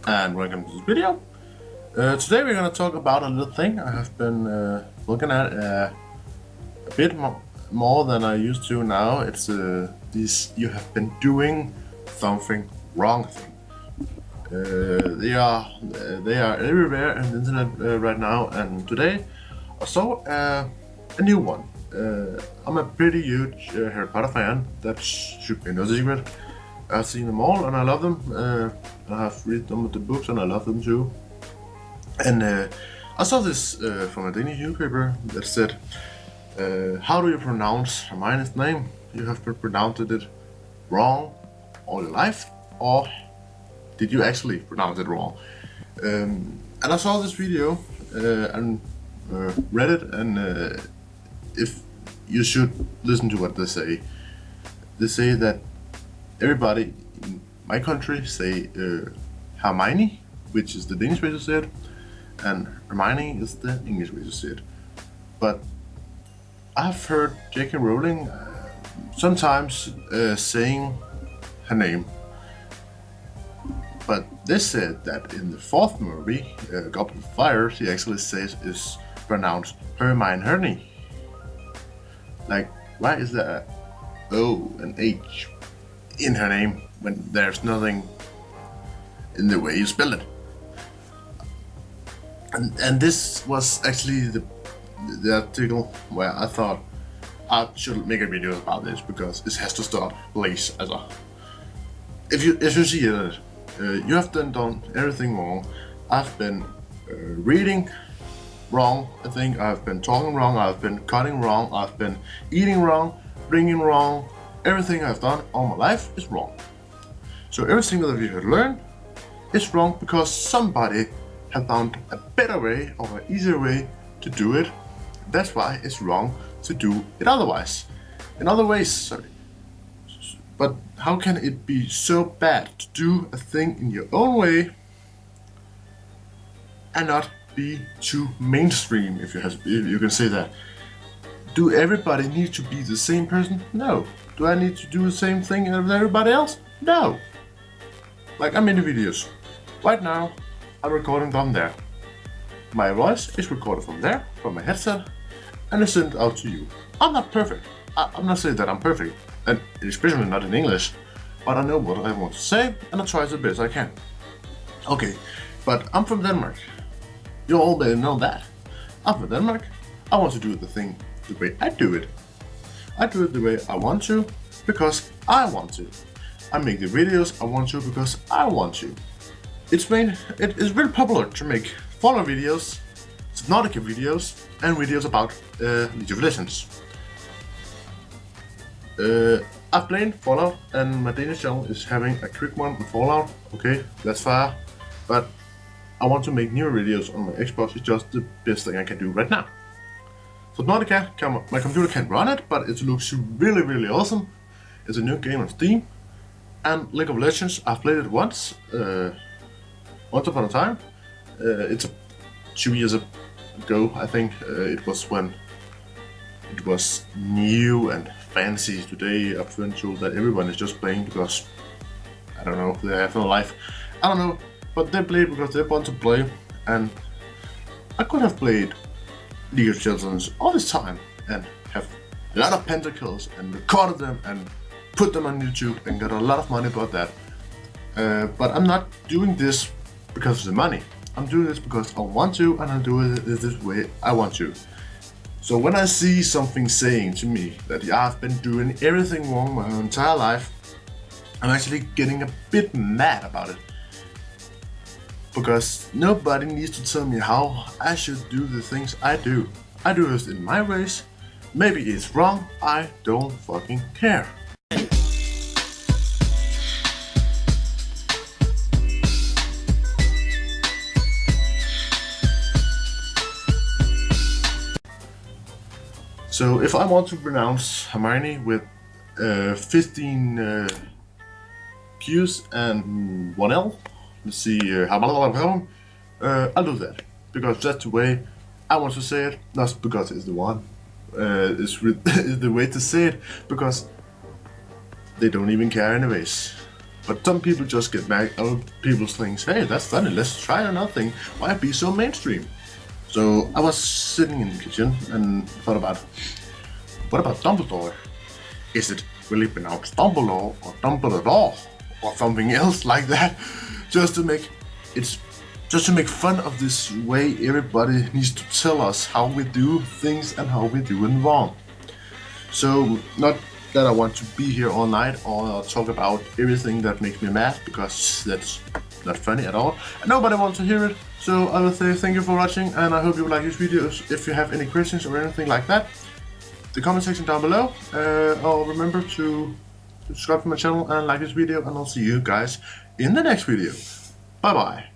And welcome to this video. Today we're going to talk about a little thing I have been looking at a bit more than I used to now. It's this you have been doing something wrong thing. They are everywhere on the internet right now, and today I saw a new one. I'm a pretty huge Harry Potter fan. That should be no secret. I've seen them all and I love them. I have read some of the books and I love them too. And I saw this from a Danish newspaper that said, how do you pronounce Hermione's name? You have pronounced it wrong all your life, or did you actually pronounce it wrong? And I saw this video and read it, and if you should listen to what they say. They say that everybody in my country say Hermione, which is the Danish way to say it, and Hermione is the English way to say it. But I've heard J.K. Rowling sometimes saying her name. But they said that in the fourth movie, Goblet of Fire, she actually says is pronounced Hermione. Like, why is there a O and H in her name when there's nothing in the way you spell it? And this was actually the article where I thought I should make a video about this, because it has to start, please. If you see it, you have done everything wrong. I've been reading wrong, I think I've been talking wrong, I've been cutting wrong, I've been eating wrong, drinking wrong. Everything I've done all my life is wrong. So everything that you have learned is wrong because somebody have found a better way or an easier way to do it. That's why it's wrong to do it otherwise. In other ways, sorry. But how can it be so bad to do a thing in your own way and not be too mainstream, if you can say that? Do everybody need to be the same person? No. Do I need to do the same thing as everybody else? No. Like, I'm in the videos. Right now, I'm recording from there. My voice is recorded from there, from my headset, and it's sent out to you. I'm not perfect. I'm not saying that I'm perfect, and especially not in English, but I know what I want to say, and I try the best I can. Okay, but I'm from Denmark. You all know that. I'm from Denmark. I want to do the thing the way I do it. I do it the way I want to, because I want to. I make the videos I want to because I want to. It is very popular to make Fallout videos, Subnautica videos, and videos about League of Legends. I've played Fallout, and my Danish channel is having a quick one on Fallout. Okay, that's fair. But I want to make newer videos on my Xbox. It's just the best thing I can do right now. Subnautica, my computer can't run it, but it looks really, really awesome. It's a new game on Steam. And League of Legends, I've played it once upon a time. It's 2 years ago, I think. It was when it was new and fancy. Today I've been told that everyone is just playing because, I don't know, they have no life. I don't know, but they play because they want to play. And I could have played League of Legends all this time and have a lot of pentacles and recorded them and put them on YouTube and got a lot of money about that. But I'm not doing this because of the money. I'm doing this because I want to, and I'm doing it this way I want to. So when I see something saying to me that I've been doing everything wrong my entire life, I'm actually getting a bit mad about it. Because nobody needs to tell me how I should do the things I do. I do this in my ways. Maybe it's wrong, I don't fucking care. So if I want to pronounce Hermione with 15 Q's and 1 L, let's see, I'll do that, because that's the way I want to say it, not because it's the one. It's the way to say it, because they don't even care anyways. But some people just get mad. Other people think, hey, that's funny, let's try another thing. Why be so mainstream? So I was sitting in the kitchen and thought about, what about Dumbledore? Is it really pronounced Dumbledore or Dumbledore or something else like that? Just to make fun of this way everybody needs to tell us how we do things and how we do them wrong. So not that I want to be here all night or talk about everything that makes me mad, because that's not funny at all. And nobody wants to hear it. So I will say thank you for watching, and I hope you like these videos. If you have any questions or anything like that, the comment section down below. Or remember to subscribe to my channel and like this video, and I'll see you guys in the next video. Bye bye.